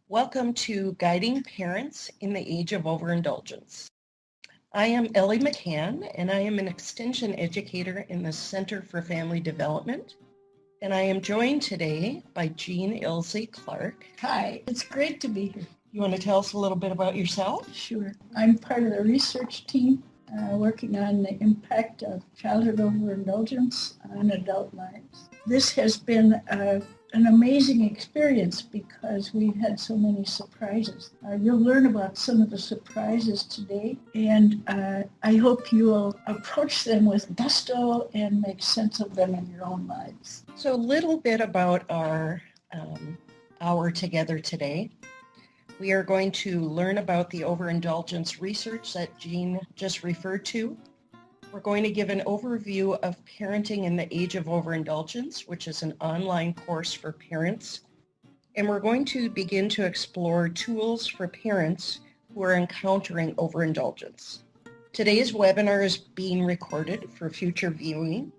Welcome to Guiding Parents in the Age of Overindulgence. I am Ellie McCann, and I am an Extension Educator in the Center for Family Development. And I am joined today by Jean Ilse Clark. Hi, it's great to be here. You want to tell us a little bit about yourself? Sure. I'm part of the research team working on the impact of childhood overindulgence on adult lives. This has been an amazing experience because we've had so many surprises. You'll learn about some of the surprises today, and I hope you'll approach them with gusto and make sense of them in your own lives. So a little bit about our hour together today. We are going to learn about the overindulgence research that Jean just referred to. We're going to give an overview of parenting in the age of overindulgence, which is an online course for parents. And we're going to begin to explore tools for parents who are encountering overindulgence. Today's webinar is being recorded for future viewing.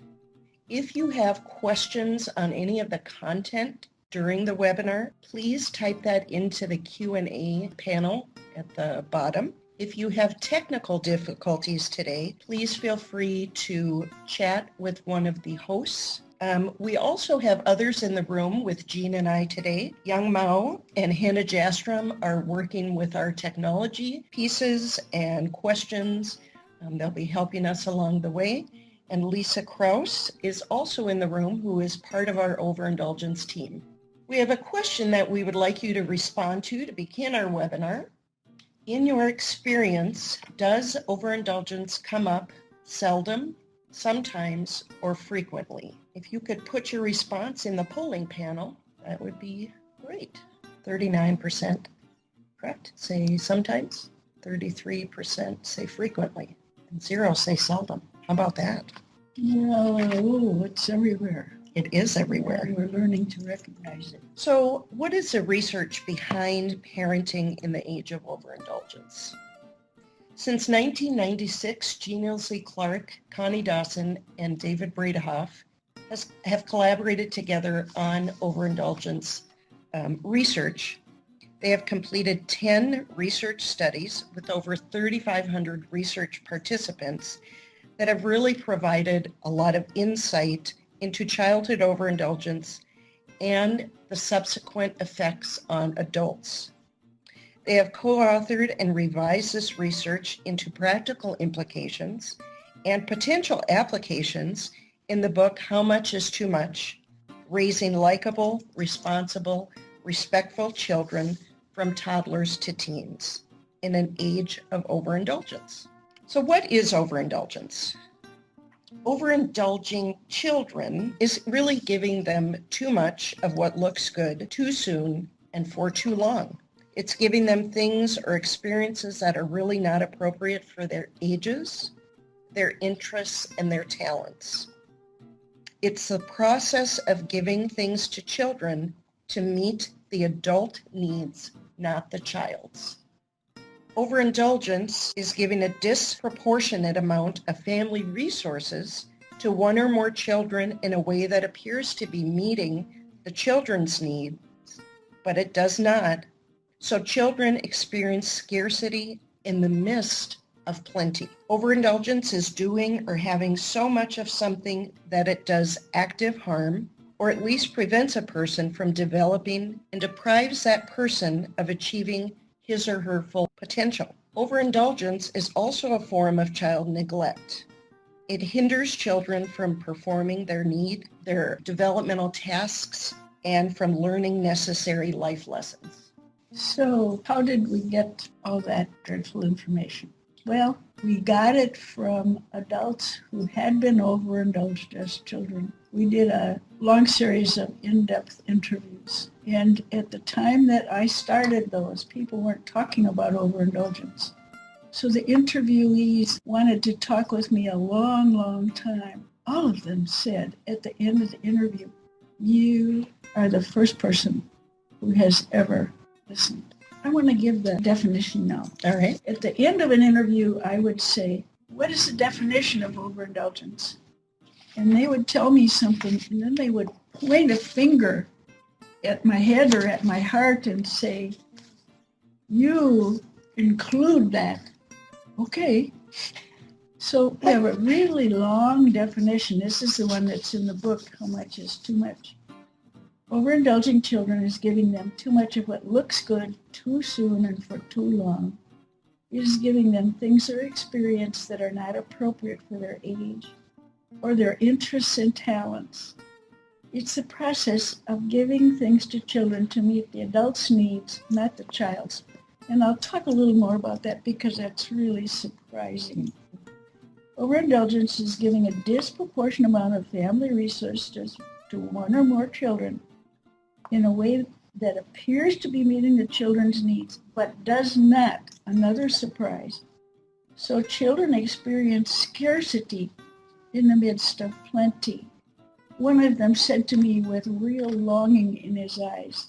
If you have questions on any of the content during the webinar, please type that into the Q&A panel at the bottom. If you have technical difficulties today, please feel free to chat with one of the hosts. We also have others in the room with Jean and I today. Young Mao and Hannah Jastrom are working with our technology pieces and questions. They'll be helping us along the way. And Lisa Kraus is also in the room, who is part of our overindulgence team. We have a question that we would like you to respond to begin our webinar. In your experience, does overindulgence come up seldom, sometimes, or frequently? If you could put your response in the polling panel, that would be great. 39% correct, say sometimes. 33% say frequently. And 0 say seldom. How about that? No, it's everywhere. It is everywhere. And we're learning to recognize it. So what is the research behind parenting in the age of overindulgence? Since 1996, Jean Ilse Clark, Connie Dawson, and David Bredehoff have collaborated together on overindulgence research. They have completed 10 research studies with over 3,500 research participants that have really provided a lot of insight into childhood overindulgence and the subsequent effects on adults. They have co-authored and revised this research into practical implications and potential applications in the book, How Much is Too Much? Raising Likable, Responsible, Respectful Children from Toddlers to Teens in an Age of Overindulgence. So what is overindulgence? Overindulging children is really giving them too much of what looks good too soon and for too long. It's giving them things or experiences that are really not appropriate for their ages, their interests, and their talents. It's the process of giving things to children to meet the adult needs, not the child's. Overindulgence is giving a disproportionate amount of family resources to one or more children in a way that appears to be meeting the children's needs, but it does not. So children experience scarcity in the midst of plenty. Overindulgence is doing or having so much of something that it does active harm, or at least prevents a person from developing and deprives that person of achieving his or her full potential. Overindulgence is also a form of child neglect. It hinders children from performing their developmental tasks, and from learning necessary life lessons. So how did we get all that dreadful information? Well, we got it from adults who had been overindulged as children. We did a long series of in-depth interviews. And at the time that I started those, people weren't talking about overindulgence. So the interviewees wanted to talk with me a long, long time. All of them said at the end of the interview, "You are the first person who has ever listened." I want to give the definition now. All right. At the end of an interview, I would say, "What is the definition of overindulgence?" and they would tell me something, and then they would point a finger at my head or at my heart and say, you include that. Okay. So we have a really long definition. This is the one that's in the book, How Much is Too Much. Overindulging children is giving them too much of what looks good too soon and for too long. It is giving them things or experience that are not appropriate for their age or their interests and talents. It's the process of giving things to children to meet the adult's needs, not the child's. And I'll talk a little more about that because that's really surprising. Overindulgence is giving a disproportionate amount of family resources to one or more children in a way that appears to be meeting the children's needs, but does not. Another surprise. So children experience scarcity in the midst of plenty. One of them said to me with real longing in his eyes,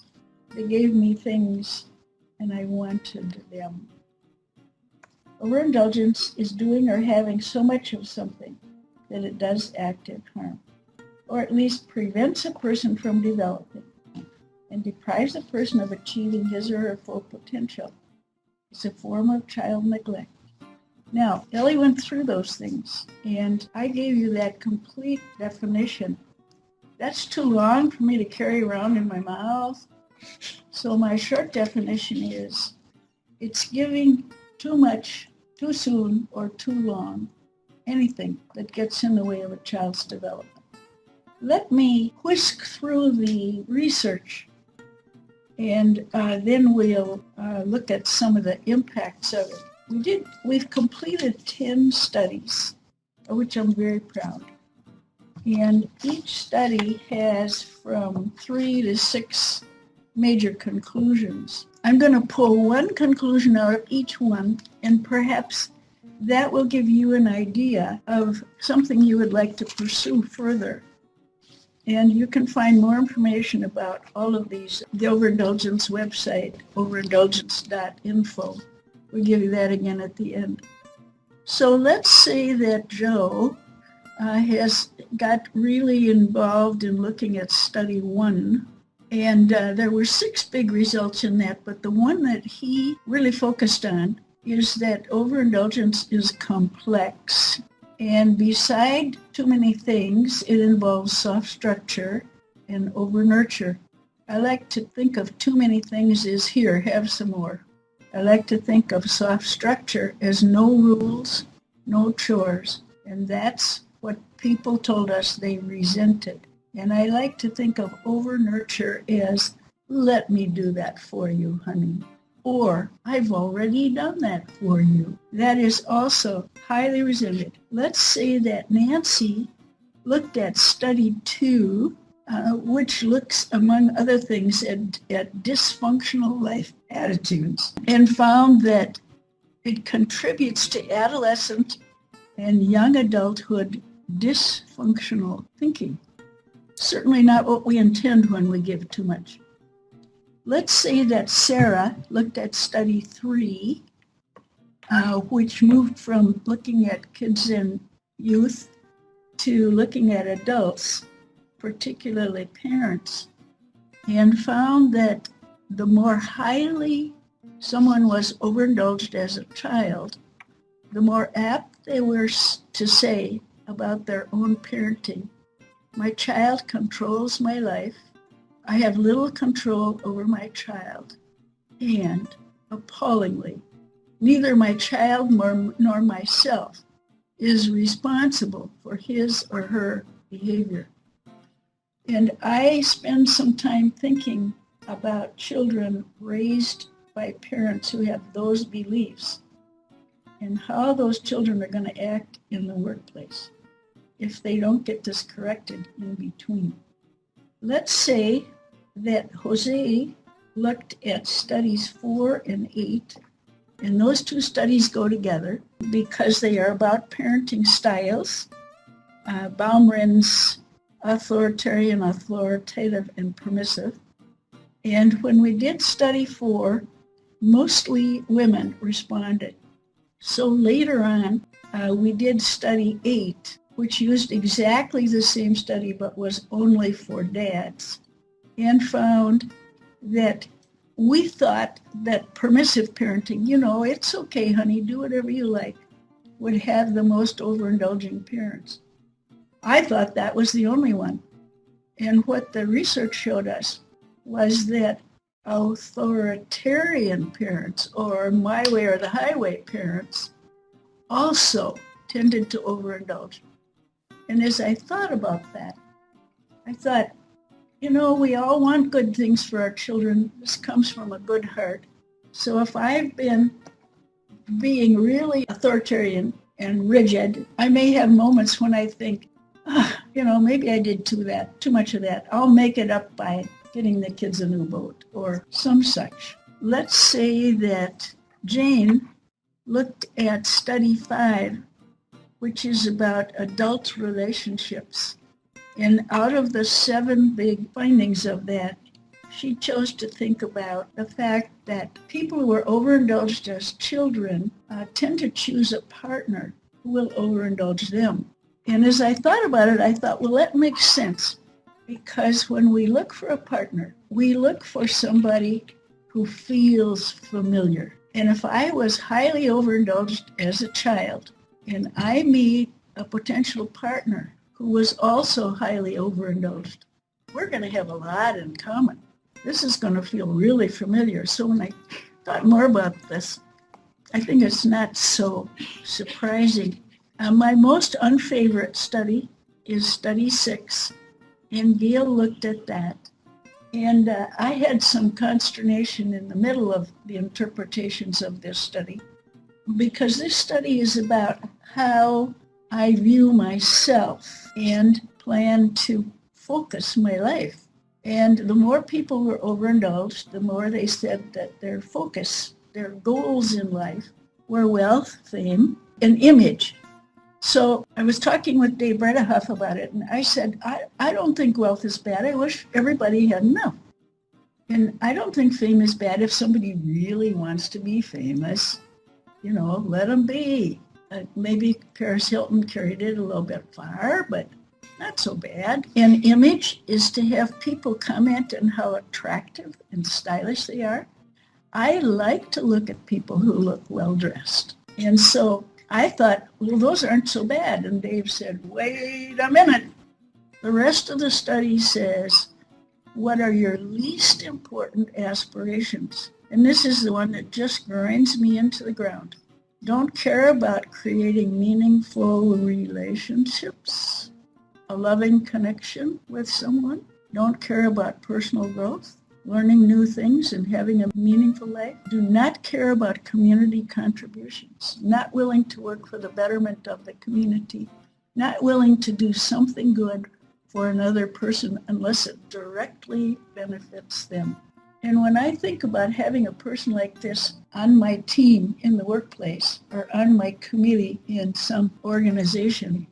they gave me things and I wanted them. Overindulgence is doing or having so much of something that it does active harm, or at least prevents a person from developing and deprives a person of achieving his or her full potential. It's a form of child neglect. Now, Ellie went through those things, and I gave you that complete definition. That's too long for me to carry around in my mouth. So my short definition is, it's giving too much, too soon, or too long, anything that gets in the way of a child's development. Let me whisk through the research, and then we'll look at some of the impacts of it. We've completed 10 studies, of which I'm very proud. And each study has from 3 to 6 major conclusions. I'm going to pull one conclusion out of each one, and perhaps that will give you an idea of something you would like to pursue further. And you can find more information about all of these. The Overindulgence website, overindulgence.info. We'll give you that again at the end. So let's say that Joe has got really involved in looking at study 1. And there were 6 big results in that, but the one that he really focused on is that overindulgence is complex. And beside too many things, it involves soft structure and over-nurture. I like to think of too many things as here, have some more. I like to think of soft structure as no rules, no chores. And that's what people told us they resented. And I like to think of over-nurture as, let me do that for you, honey. Or, I've already done that for you. That is also highly resented. Let's say that Nancy looked at study 2, which looks, among other things, at dysfunctional life attitudes, and found that it contributes to adolescent and young adulthood dysfunctional thinking. Certainly not what we intend when we give too much. Let's say that Sarah looked at study 3, which moved from looking at kids and youth to looking at adults, particularly parents, and found that the more highly someone was overindulged as a child, the more apt they were to say about their own parenting, my child controls my life, I have little control over my child, and appallingly, neither my child nor myself is responsible for his or her behavior. And I spend some time thinking about children raised by parents who have those beliefs and how those children are going to act in the workplace if they don't get this corrected in between. Let's say that Jose looked at studies 4 and 8, and those 2 studies go together because they are about parenting styles, Baumrinn's authoritarian, authoritative, and permissive. And when we did study 4, mostly women responded. So later on, we did study 8, which used exactly the same study but was only for dads, and found that we thought that permissive parenting, it's okay, honey, do whatever you like, would have the most overindulging parents. I thought that was the only one. And what the research showed us was that authoritarian parents, or my way or the highway parents, also tended to overindulge. And as I thought about that, I thought, we all want good things for our children. This comes from a good heart. So if I've been being really authoritarian and rigid, I may have moments when I think, maybe I did too much of that. I'll make it up by getting the kids a new boat or some such. Let's say that Jane looked at study 5, which is about adult relationships. And out of the 7 big findings of that, she chose to think about the fact that people who are overindulged as children tend to choose a partner who will overindulge them. And as I thought about it, I thought, well, that makes sense. Because when we look for a partner, we look for somebody who feels familiar. And if I was highly overindulged as a child, and I meet a potential partner who was also highly overindulged, we're going to have a lot in common. This is going to feel really familiar. So when I thought more about this, I think it's not so surprising. My most unfavorite study is study 6, and Gail looked at that. And I had some consternation in the middle of the interpretations of this study, because this study is about how I view myself and plan to focus my life. And the more people were overindulged, the more they said that their focus, their goals in life were wealth, fame, and image. So I was talking with Dave Bredehoff about it, and I said, I don't think wealth is bad. I wish everybody had enough. And I don't think fame is bad if somebody really wants to be famous. Let them be. Maybe Paris Hilton carried it a little bit far, but not so bad. And image is to have people comment on how attractive and stylish they are. I like to look at people who look well-dressed. And so I thought, well, those aren't so bad. And Dave said, wait a minute. The rest of the study says, what are your least important aspirations? And this is the one that just grinds me into the ground. Don't care about creating meaningful relationships, a loving connection with someone. Don't care about personal growth, learning new things and having a meaningful life. Do not care about community contributions, not willing to work for the betterment of the community, not willing to do something good for another person unless it directly benefits them. And when I think about having a person like this on my team in the workplace or on my committee in some organization,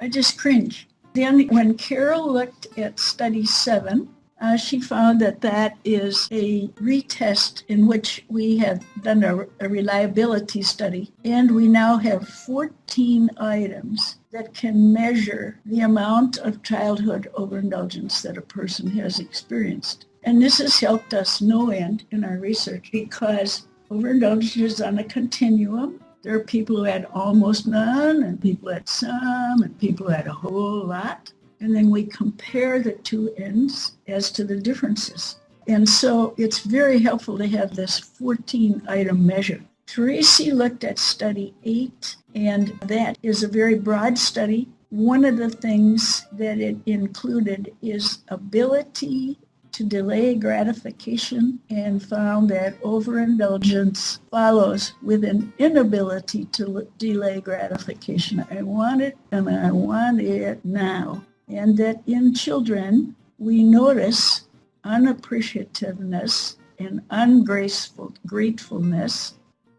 I just cringe. Then when Carol looked at study 7, she found that is a retest in which we have done a reliability study, and we now have 14 items that can measure the amount of childhood overindulgence that a person has experienced. And this has helped us no end in our research because overindulgence is on a continuum. There are people who had almost none, and people who had some, and people who had a whole lot. And then we compare the two ends as to the differences. And so it's very helpful to have this 14-item measure. Tracy looked at study 8, and that is a very broad study. One of the things that it included is ability to delay gratification, and found that overindulgence follows with an inability to delay gratification. I want it, and I want it now. And that in children, we notice unappreciativeness and ungratefulness,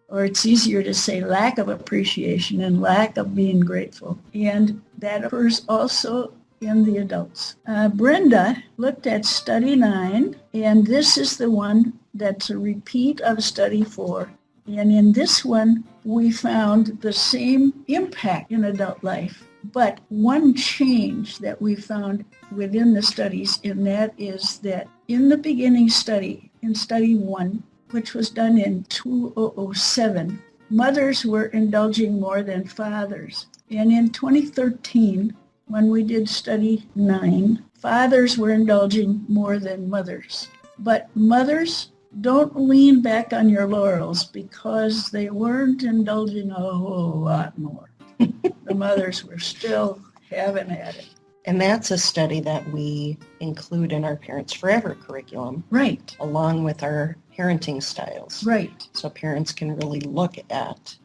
or it's easier to say lack of appreciation and lack of being grateful. And that occurs also in the adults. Brenda looked at study 9, and this is the one that's a repeat of study 4. And in this one, we found the same impact in adult life. But one change that we found within the studies, and that is that in the beginning study, in study 1, which was done in 2007, mothers were indulging more than fathers. And in 2013, when we did study 9, fathers were indulging more than mothers. But mothers, don't lean back on your laurels because they weren't indulging a whole lot more. The mothers were still having at it. And that's a study that we include in our Parents Forever curriculum. Right. Along with our parenting styles. Right. So parents can really look at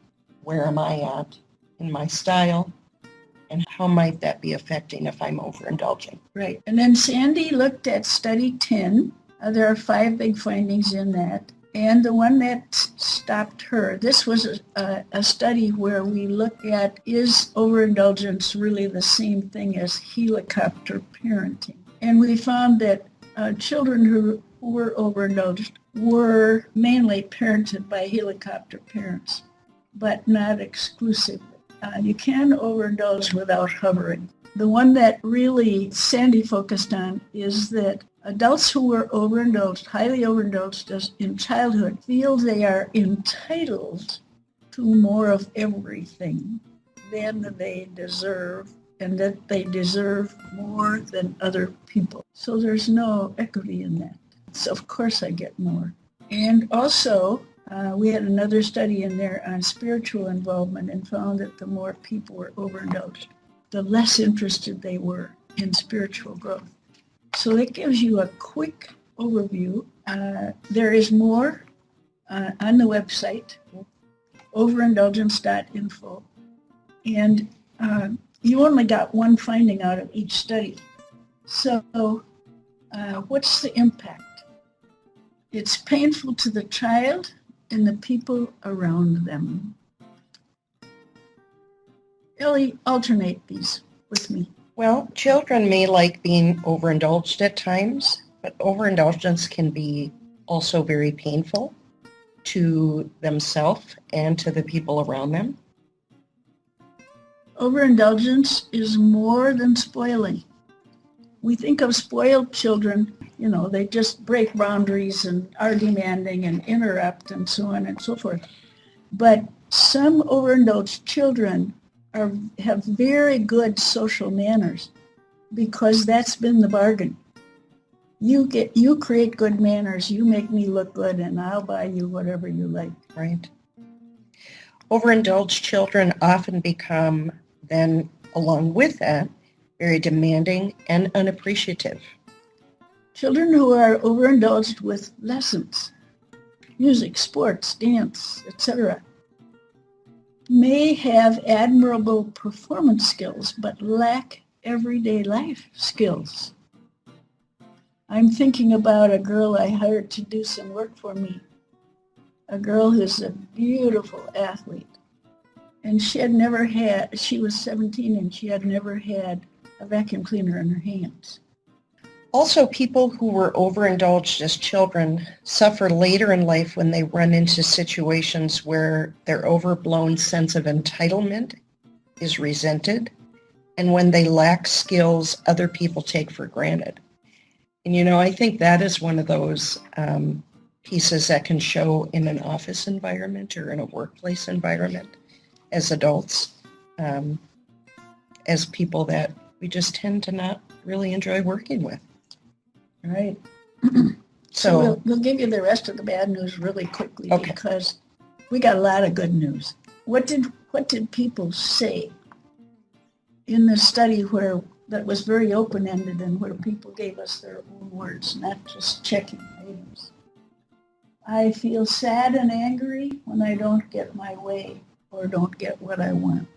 where am I at in my style and how might that be affecting if I'm overindulging. Right. And then Sandy looked at study 10. There are 5 big findings in that. And the one that stopped her, this was a study where we look at, is overindulgence really the same thing as helicopter parenting? And we found that children who were overindulged were mainly parented by helicopter parents, but not exclusively. You can overindulge without hovering. The one that really Sandy focused on is that adults who were overindulged, highly overindulged in childhood, feel they are entitled to more of everything than they deserve, and that they deserve more than other people. So there's no equity in that. So of course I get more. And also, we had another study in there on spiritual involvement and found that the more people were overindulged, the less interested they were in spiritual growth. So it gives you a quick overview. There is more on the website, overindulgence.info. And you only got one finding out of each study. So what's the impact? It's painful to the child and the people around them. Ellie, alternate these with me. Well, children may like being overindulged at times, but overindulgence can be also very painful to themselves and to the people around them. Overindulgence is more than spoiling. We think of spoiled children, they just break boundaries and are demanding and interrupt and so on and so forth. But some overindulged children have very good social manners because that's been the bargain. You create good manners, you make me look good, and I'll buy you whatever you like. Right. Overindulged children often become then, along with that, very demanding and unappreciative. Children who are overindulged with lessons, music, sports, dance, etc., may have admirable performance skills, but lack everyday life skills. I'm thinking about a girl I hired to do some work for me, a girl who's a beautiful athlete. And she was 17 and she had never had a vacuum cleaner in her hands. Also, people who were overindulged as children suffer later in life when they run into situations where their overblown sense of entitlement is resented and when they lack skills other people take for granted. And I think that is one of those pieces that can show in an office environment or in a workplace environment as adults, as people that we just tend to not really enjoy working with. Right. So we'll give you the rest of the bad news really quickly, okay, because we got a lot of good news. What did people say in the study that was very open-ended and where people gave us their own words, not just checking items? I feel sad and angry when I don't get my way or don't get what I want.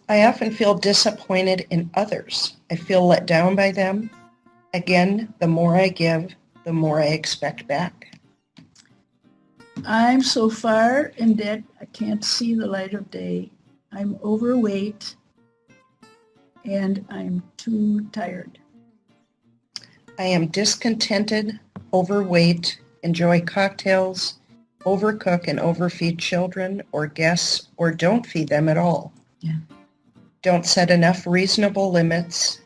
I often feel disappointed in others. I feel let down by them. Again, the more I give, the more I expect back. I'm so far in debt, I can't see the light of day. I'm overweight, and I'm too tired. I am discontented, overweight, enjoy cocktails, overcook and overfeed children or guests, or don't feed them at all. Yeah. don't set enough reasonable limits,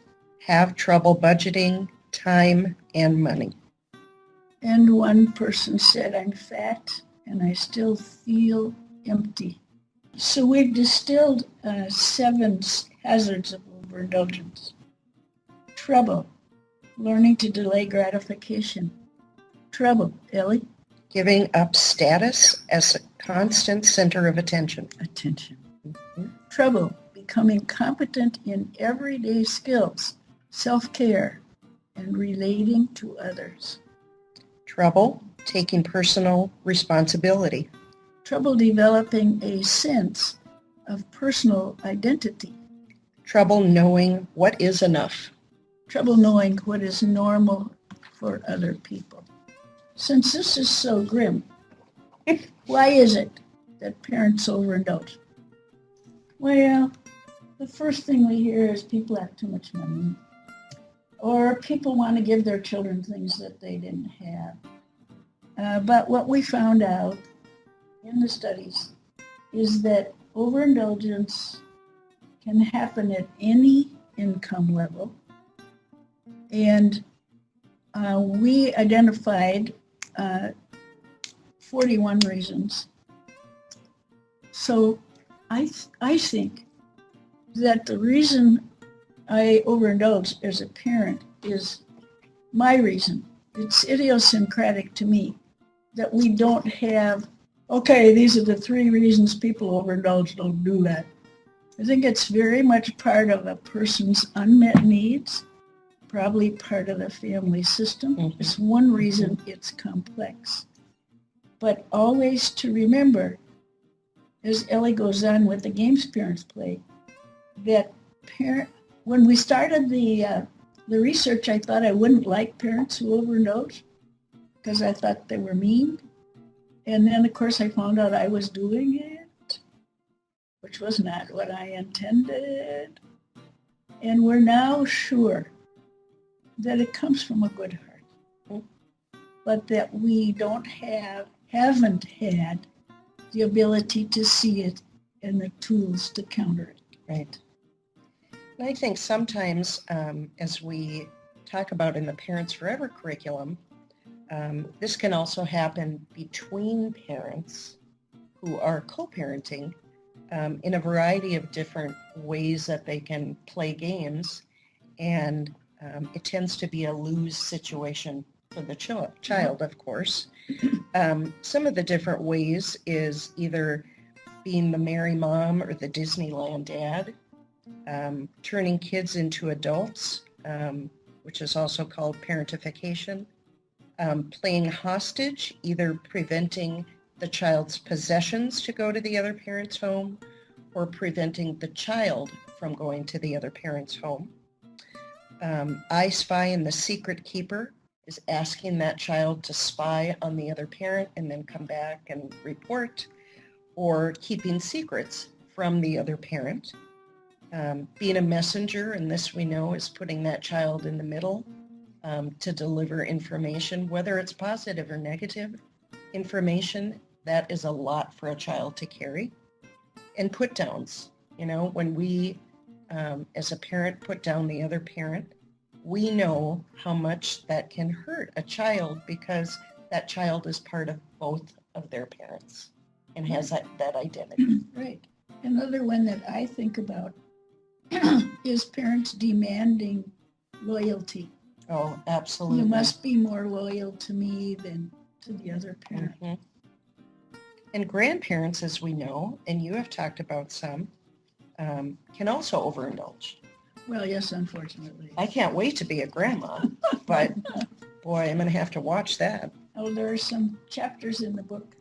have trouble budgeting time and money. And one person said, I'm fat and I still feel empty. So we've distilled 7 hazards of overindulgence. Trouble, learning to delay gratification. Trouble, Ellie? Giving up status as a constant center of attention. Attention. Trouble, becoming competent in everyday skills, self-care, and relating to others. Trouble, taking personal responsibility. Trouble developing a sense of personal identity. Trouble knowing what is enough. Trouble knowing what is normal for other people. Since this is so grim, why is it that parents overindulge? Well, the first thing we hear is people have too much money, or people want to give their children things that they didn't have. But what we found out in the studies is that overindulgence can happen at any income level. And we identified 41 reasons. So I think that the reason I overindulge as a parent is my reason. It's idiosyncratic to me that we don't have, okay, these are the 3 reasons people overindulge, don't do that. I think it's very much part of a person's unmet needs, probably part of the family system. Mm-hmm. It's one reason it's complex. But always to remember, as Ellie goes on with the games parents play, that when we started the research, I thought I wouldn't like parents who overindulge because I thought they were mean. And then, of course, I found out I was doing it, which was not what I intended. And we're now sure that it comes from a good heart, but that we haven't had the ability to see it and the tools to counter it. Right. And I think sometimes, as we talk about in the Parents Forever curriculum, this can also happen between parents who are co-parenting in a variety of different ways that they can play games, and it tends to be a lose situation for the child, of course. Some of the different ways is either being the Merry Mom or the Disneyland Dad, turning kids into adults, which is also called parentification, playing hostage, either preventing the child's possessions to go to the other parent's home or preventing the child from going to the other parent's home. I Spy and the Secret Keeper is asking that child to spy on the other parent and then come back and report, or keeping secrets from the other parent. Being a messenger, and this we know is putting that child in the middle to deliver information, whether it's positive or negative information. That is a lot for a child to carry. And put downs, when we as a parent put down the other parent, we know how much that can hurt a child because that child is part of both of their parents and has that identity. Right. Another one that I think about is parents demanding loyalty. Oh, absolutely. You must be more loyal to me than to the other parent. Mm-hmm. And grandparents, as we know, and you have talked about some, can also overindulge. Well, yes, unfortunately. I can't wait to be a grandma, but boy, I'm going to have to watch that. Oh, there are some chapters in the book,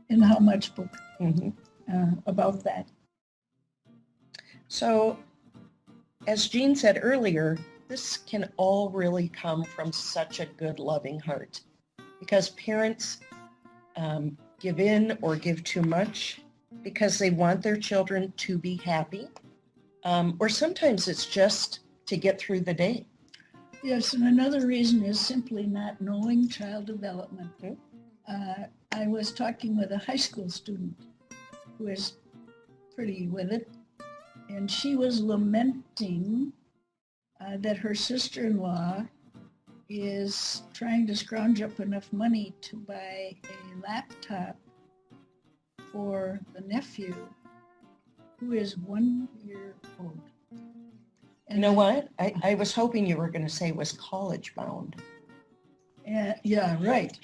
in the How Much book, about that. So, as Jean said earlier, this can all really come from such a good, loving heart, because parents give in or give too much because they want their children to be happy, or sometimes it's just to get through the day. Yes, and another reason is simply not knowing child development. I was talking with a high school student who is pretty with it, And she was lamenting that her sister-in-law is trying to scrounge up enough money to buy a laptop for the nephew, who is 1 year old. And you know what? I was hoping you were going to say was college bound. Yeah, right.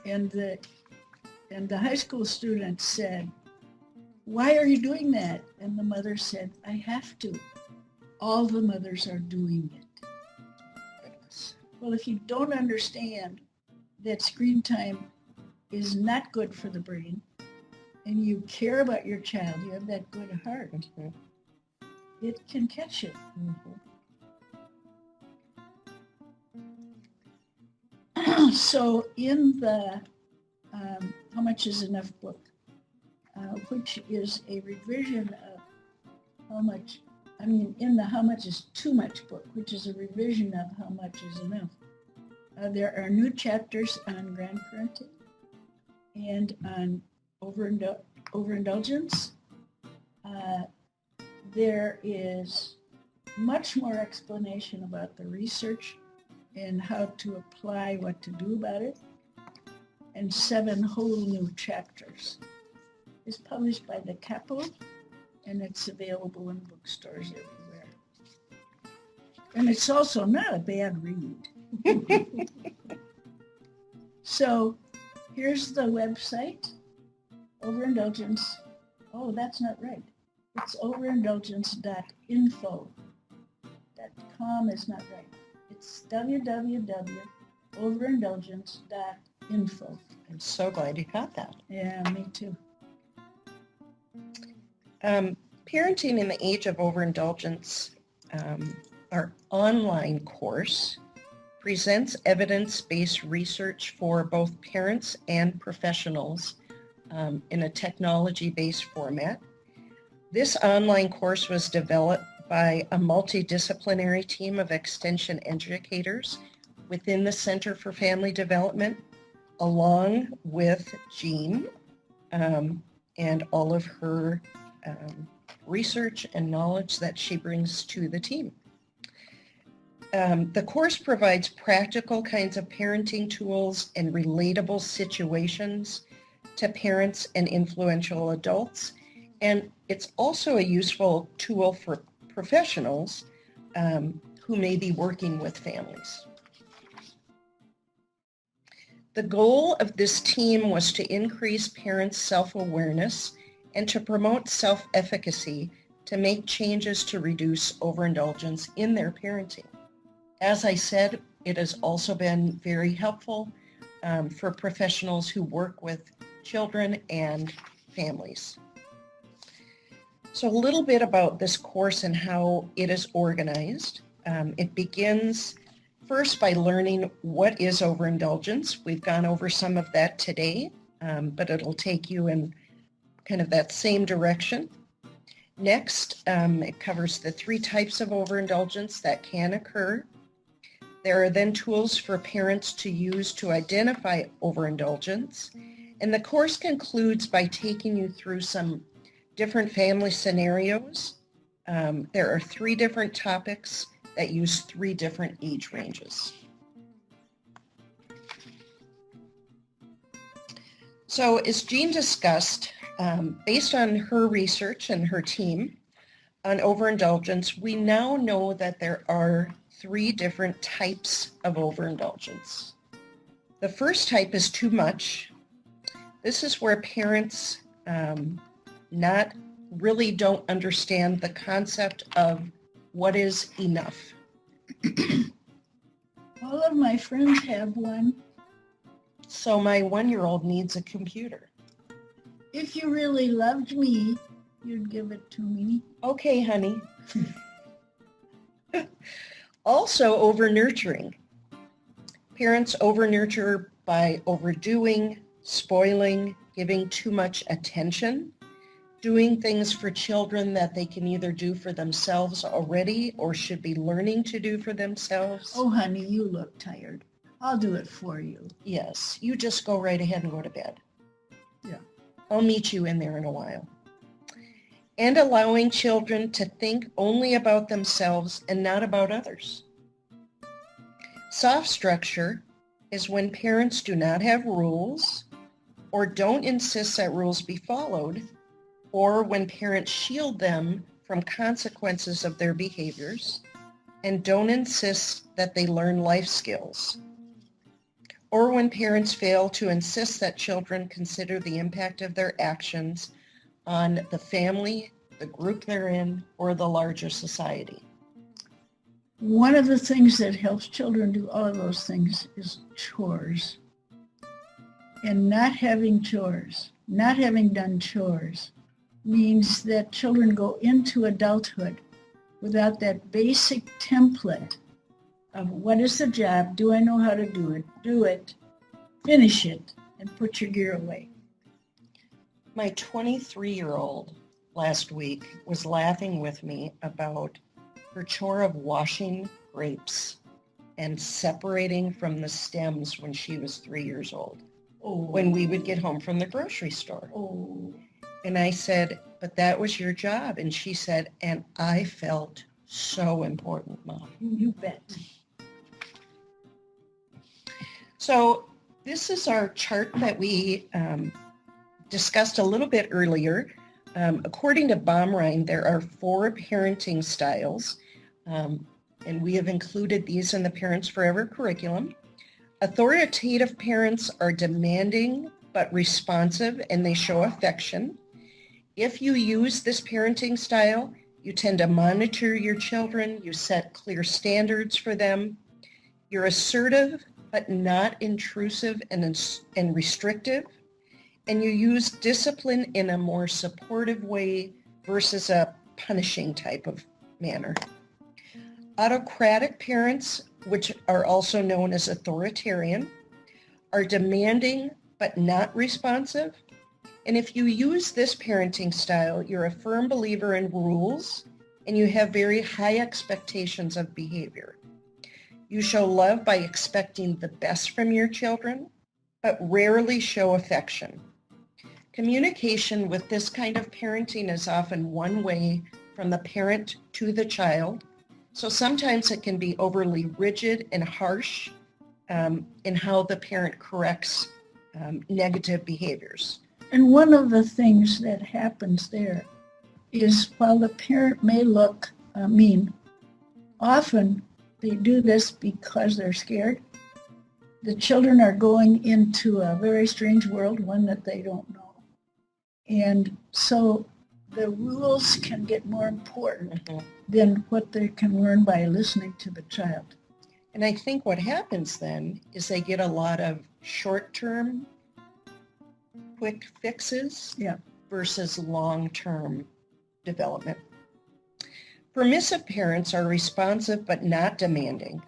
And the high school student said, "Why are you doing that?" And the mother said, "I have to. All the mothers are doing it." Goodness. Well, if you don't understand that screen time is not good for the brain, and you care about your child, you have that good heart, Mm-hmm. it can catch you. Mm-hmm. So in the How Much is Enough book, which is a revision of in the How Much is Too Much book, which is a revision of How Much is Enough, there are new chapters on grandparenting and on overindulgence. There is much more explanation about the research and how to apply what to do about it, and 7 whole new chapters. It's published by the Capitol, and it's available in bookstores everywhere. And it's also not a bad read. So here's the website, Overindulgence. Oh, that's not right. It's overindulgence.info. .com is not right. It's www.overindulgence.info. I'm so glad you got that. Yeah, me too. Parenting in the Age of Overindulgence, our online course, presents evidence-based research for both parents and professionals in a technology-based format. This online course was developed by a multidisciplinary team of extension educators within the Center for Family Development, along with Jean and all of her research and knowledge that she brings to the team. The course provides practical kinds of parenting tools and relatable situations to parents and influential adults, and it's also a useful tool for professionals who may be working with families. The goal of this team was to increase parents' self-awareness and to promote self-efficacy to make changes to reduce overindulgence in their parenting. As I said, it has also been very helpful for professionals who work with children and families. So a little bit about this course and how it is organized. It begins first by learning what is overindulgence. We've gone over some of that today, but it'll take you in kind of that same direction. Next, it covers the 3 types of overindulgence that can occur. There are then tools for parents to use to identify overindulgence. And the course concludes by taking you through some different family scenarios. There are 3 different topics that use 3 different age ranges. So as Jean discussed, based on her research and her team on overindulgence, we now know that there are 3 different types of overindulgence. The first type is too much. This is where parents not really don't understand the concept of what is enough. All of my friends have one. So my 1-year-old needs a computer. If you really loved me, you'd give it to me. Okay, honey. Also, over-nurturing. Parents over-nurture by overdoing, spoiling, giving too much attention, doing things for children that they can either do for themselves already or should be learning to do for themselves. Oh, honey, you look tired. I'll do it for you. Yes, you just go right ahead and go to bed. Yeah. I'll meet you in there in a while. and allowing children to think only about themselves and not about others. Soft structure is when parents do not have rules or don't insist that rules be followed, or when parents shield them from consequences of their behaviors and don't insist that they learn life skills, or when parents fail to insist that children consider the impact of their actions on the family, the group they're in, or the larger society. One of the things that helps children do all of those things is chores. And not having chores, not having done chores, means that children go into adulthood without that basic template of what is the job, do I know how to do it, finish it, and put your gear away. My 23-year-old last week was laughing with me about her chore of washing grapes and separating from the stems when she was 3 years old, when we would get home from the grocery store. And I said, but that was your job. And she said, and I felt so important, Mom. You bet. So this is our chart that we discussed a little bit earlier. According to Baumrein, there are 4 parenting styles, and we have included these in the Parents Forever curriculum. Authoritative parents are demanding but responsive, and they show affection. If you use this parenting style, you tend to monitor your children, you set clear standards for them. You're assertive but not intrusive and restrictive. And you use discipline in a more supportive way versus a punishing type of manner. Autocratic parents, which are also known as authoritarian, are demanding but not responsive. And if you use this parenting style, you're a firm believer in rules and you have very high expectations of behavior. You show love by expecting the best from your children, but rarely show affection. Communication with this kind of parenting is often one way from the parent to the child. So sometimes it can be overly rigid and harsh in how the parent corrects negative behaviors. And one of the things that happens there is while the parent may look mean, often they do this because they're scared. The children are going into a very strange world, one that they don't know. And so the rules can get more important than what they can learn by listening to the child. And I think what happens then is they get a lot of short-term quick fixes versus long-term development. Permissive parents are responsive but not demanding.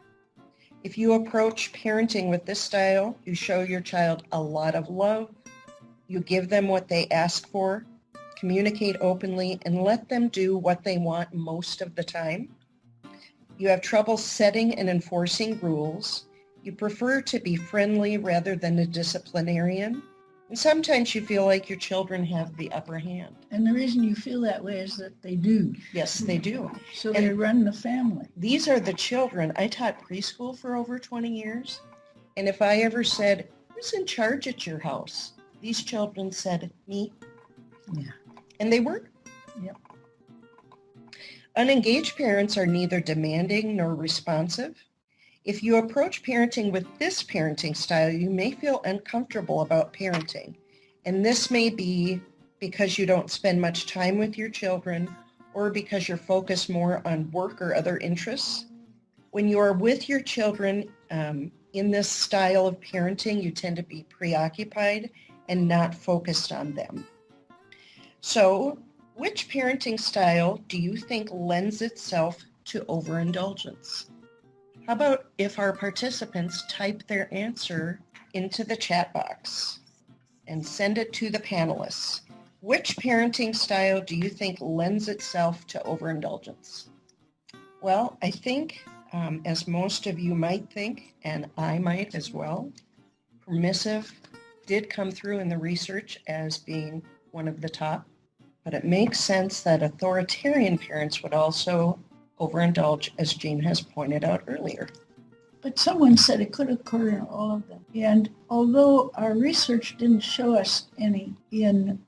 If you approach parenting with this style, you show your child a lot of love, you give them what they ask for, communicate openly, and let them do what they want most of the time. You have trouble setting and enforcing rules. You prefer to be friendly rather than a disciplinarian. And sometimes you feel like your children have the upper hand. And the reason you feel that way is that they do. Yes, they do. So they run the family. These are the children. I taught preschool for over 20 years. And if I ever said, who's in charge at your house? These children said, me. Yeah. And they were. Yep. Unengaged parents are neither demanding nor responsive. If you approach parenting with this parenting style, you may feel uncomfortable about parenting. And this may be because you don't spend much time with your children or because you're focused more on work or other interests. When you are with your children in this style of parenting, you tend to be preoccupied and not focused on them. So, which parenting style do you think lends itself to overindulgence? How about if our participants type their answer into the chat box and send it to the panelists? Which parenting style do you think lends itself to overindulgence? Well, I think, as most of you might think, and I might as well, permissive did come through in the research as being one of the top. But it makes sense that authoritarian parents would also overindulge, as Jean has pointed out earlier. But someone said it could occur in all of them. And although our research didn't show us any in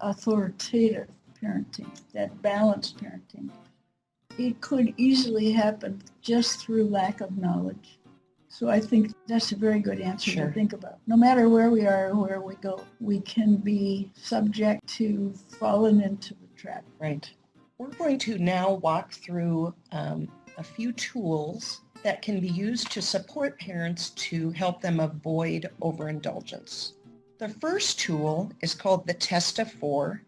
authoritative parenting, that balanced parenting, it could easily happen just through lack of knowledge. So I think that's a very good answer to think about. No matter where we are or where we go, we can be subject to falling into the trap. Right. We're going to now walk through a few tools that can be used to support parents to help them avoid overindulgence. The first tool is called the Test of 4,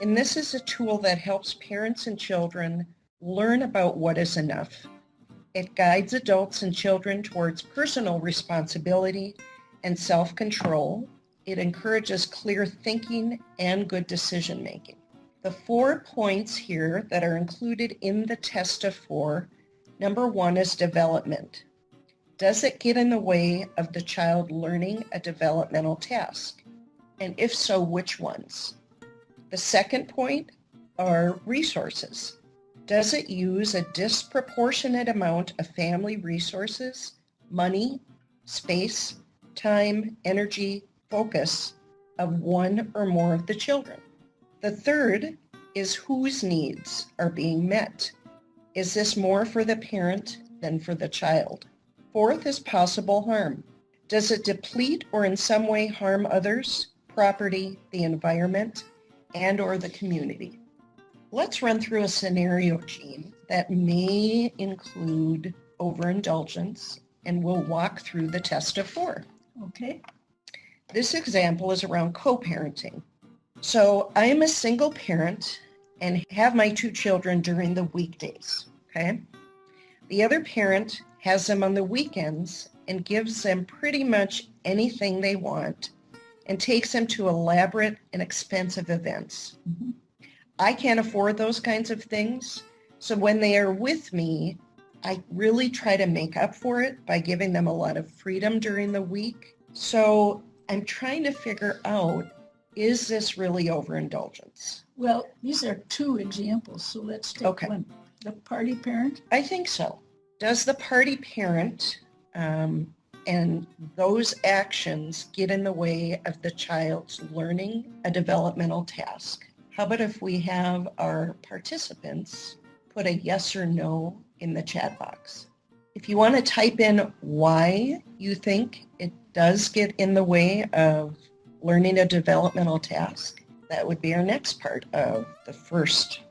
and this is a tool that helps parents and children learn about what is enough. It guides adults and children towards personal responsibility and self-control. It encourages clear thinking and good decision making. The 4 points here that are included in the Test of 4, number 1 is development. Does it get in the way of the child learning a developmental task? And if so, which ones? The second point are resources. Does it use a disproportionate amount of family resources, money, space, time, energy, focus of one or more of the children? The third is whose needs are being met. Is this more for the parent than for the child? Fourth is possible harm. Does it deplete or in some way harm others, property, the environment, and or the community? Let's run through a scenario, Jean, that may include overindulgence, and we'll walk through the Test of 4. Okay. This example is around co-parenting. So I am a single parent and have my 2 children during the weekdays, okay? The other parent has them on the weekends and gives them pretty much anything they want and takes them to elaborate and expensive events. Mm-hmm. I can't afford those kinds of things, so when they are with me, I really try to make up for it by giving them a lot of freedom during the week. So I'm trying to figure out, is this really overindulgence? Well, these are 2 examples, so let's take one. The party parent? I think so. Does the party parent and those actions get in the way of the child's learning a developmental task? How about if we have our participants put a yes or no in the chat box? If you want to type in why you think it does get in the way of learning a developmental task, that would be our next part of the first.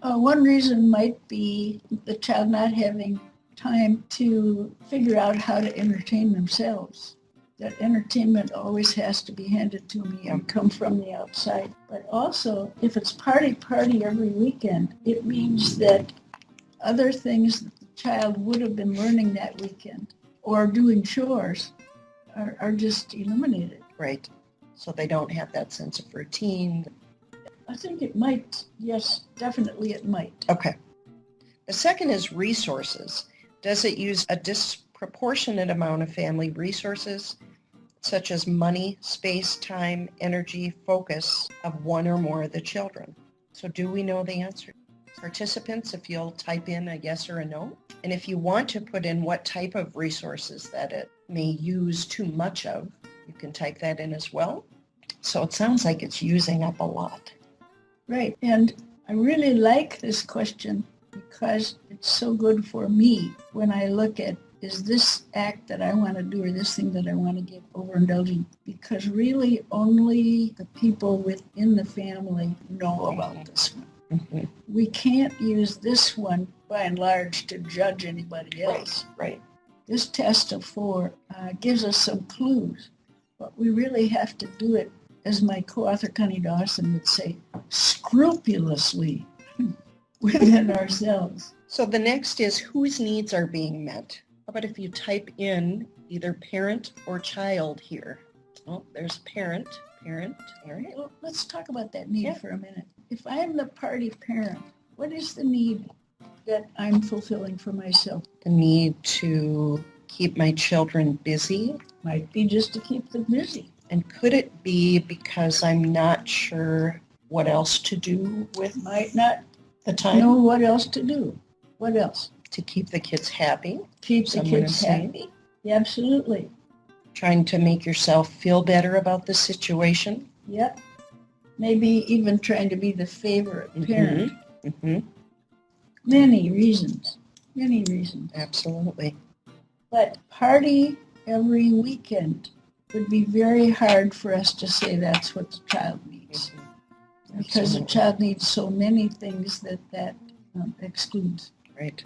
One reason might be the child not having time to figure out how to entertain themselves. That entertainment always has to be handed to me and come from the outside. But also, if it's party every weekend, it means that other things that the child would have been learning that weekend or doing chores are just eliminated. Right. So they don't have that sense of routine. I think it might. Yes, definitely it might. Okay. The second is resources. Does it use a disproportionate amount of family resources, such as money, space, time, energy, focus of one or more of the children? So do we know the answer? Participants, if you'll type in a yes or a no. And if you want to put in what type of resources that it may use too much of, you can type that in as well. So it sounds like it's using up a lot. Right. And I really like this question because it's so good for me when I look at, is this act that I want to do or this thing that I want to give overindulgent? Because really only the people within the family know about this one. Mm-hmm. We can't use this one by and large to judge anybody else. Right. This Test of 4 gives us some clues, but we really have to do it, as my co-author Connie Dawson would say, scrupulously within ourselves. So the next is whose needs are being met. How about if you type in either parent or child here? Oh, there's parent. All right. Well, let's talk about that need for a minute. If I'm the party parent, what is the need that I'm fulfilling for myself? The need to keep my children busy. Might be just to keep them busy. And could it be because I'm not sure what else to do with Might not the time know what else to do. What else? to keep the kids happy. Keep the Someone kids is saying. happy. Yeah, absolutely. Trying to make yourself feel better about the situation. Yep. Maybe even trying to be the favorite parent. Mm-hmm. Many reasons. Many reasons. Absolutely. But party every weekend would be very hard for us to say that's what the child needs. Because the child needs so many things that excludes. Right.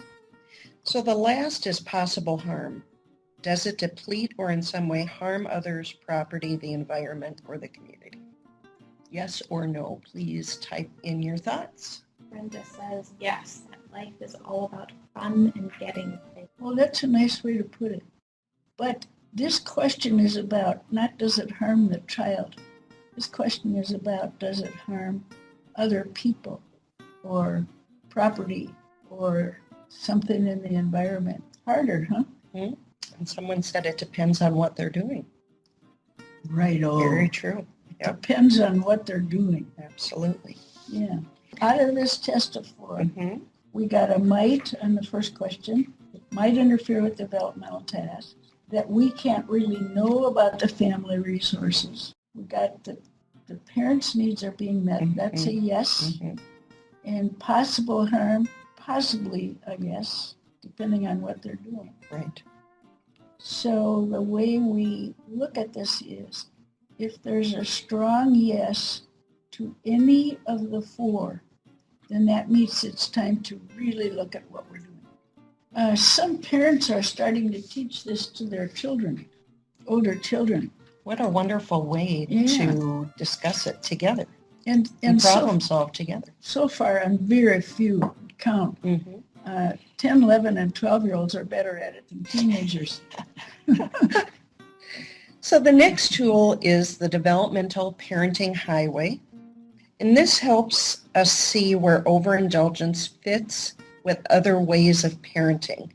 So the last is possible harm. Does it deplete or in some way harm others, property, the environment, or the community? Yes or no, please type in your thoughts. Brenda says yes, that life is all about fun and getting things. Well, that's a nice way to put it. But this question is about not does it harm the child. This question is about does it harm other people or property or something in the environment. Harder, huh? Mm-hmm. And someone said it depends on what they're doing. Right-o. Very true. Yep. Depends on what they're doing. Absolutely. Yeah. Out of this test of 4, we got a might on the first question. It might interfere with developmental tasks. That we can't really know about the family resources. We got the parents' needs are being met. That's a yes. And possible harm, possibly a yes, depending on what they're doing. Right. So the way we look at this is, if there's a strong yes to any of the 4, then that means it's time to really look at what we're doing. Some parents are starting to teach this to their children, older children. What a wonderful way to discuss it together and problem solve together. So far, on very few count. 10, 11, and 12-year-olds are better at it than teenagers. So the next tool is the Developmental Parenting Highway. And this helps us see where overindulgence fits with other ways of parenting.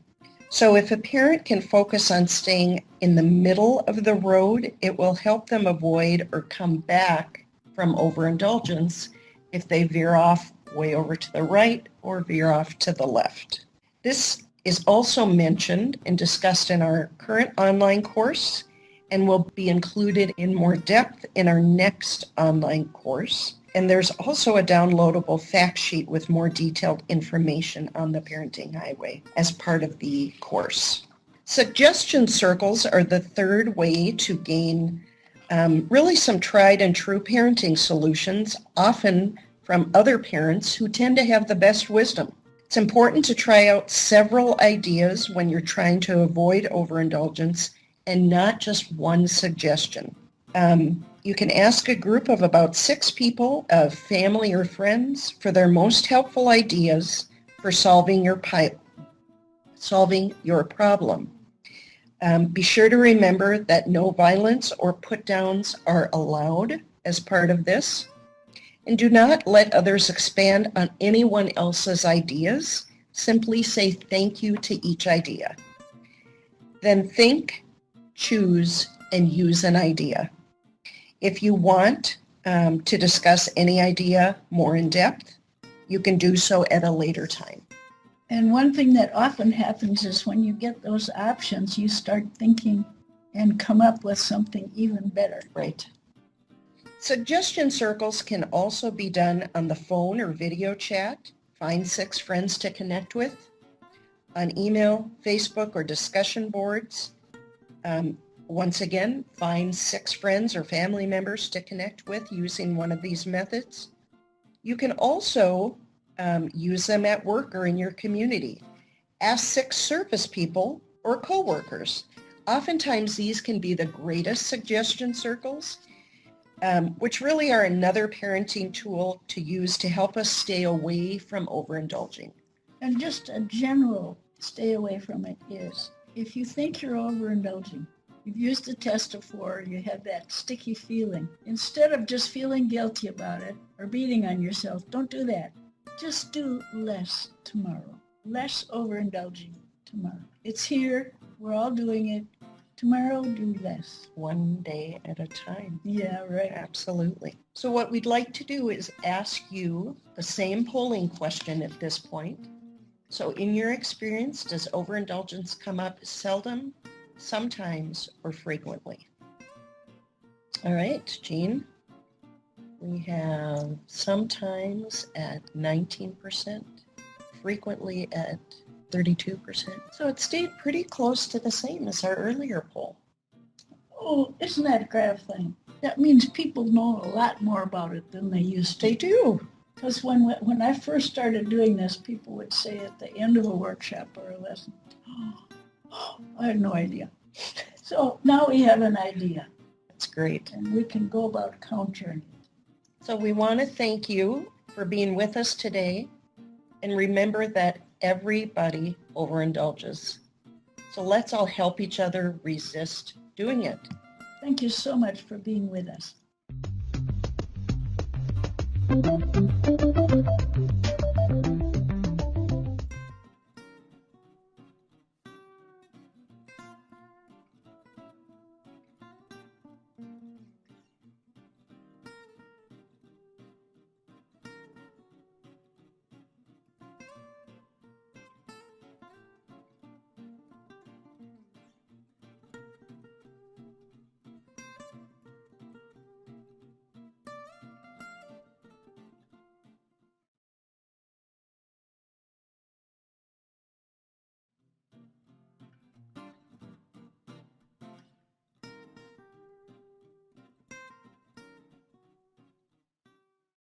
So if a parent can focus on staying in the middle of the road, it will help them avoid or come back from overindulgence if they veer off way over to the right or veer off to the left. This is also mentioned and discussed in our current online course and will be included in more depth in our next online course. And there's also a downloadable fact sheet with more detailed information on the Parenting Highway as part of the course. Suggestion circles are the third way to gain really some tried and true parenting solutions, often from other parents who tend to have the best wisdom. It's important to try out several ideas when you're trying to avoid overindulgence and not just one suggestion. You can ask a group of about 6 people, of family or friends, for their most helpful ideas for solving your problem. Be sure to remember that no violence or put-downs are allowed as part of this. And do not let others expand on anyone else's ideas. Simply say thank you to each idea. Then think, choose, and use an idea. If you want to discuss any idea more in depth, you can do so at a later time. And one thing that often happens is when you get those options, you start thinking and come up with something even better. Right. Suggestion circles can also be done on the phone or video chat. Find 6 friends to connect with. On email, Facebook, or discussion boards. Once again, find 6 friends or family members to connect with using one of these methods. You can also use them at work or in your community. Ask 6 service people or coworkers. Oftentimes these can be the greatest suggestion circles, which really are another parenting tool to use to help us stay away from overindulging. And just a general stay away from it is, if you think you're overindulging, you've used the test of 4, you have that sticky feeling. Instead of just feeling guilty about it or beating on yourself, don't do that. Just do less tomorrow. Less overindulging tomorrow. It's here. We're all doing it. tomorrow do less. One day at a time. Yeah, right. Absolutely. So what we'd like to do is ask you the same polling question at this point. So in your experience, does overindulgence come up seldom, sometimes, or frequently? All right, Jean. We have sometimes at 19%, frequently at 32%. So it stayed pretty close to the same as our earlier poll. Oh, isn't that a gratifying? That means people know a lot more about it than they used to. They do. Because when I first started doing this, people would say at the end of a workshop or a lesson, oh, I had no idea. So now we have an idea. That's great. And we can go about countering it. So we want to thank you for being with us today. And remember that everybody overindulges. So let's all help each other resist doing it. Thank you so much for being with us.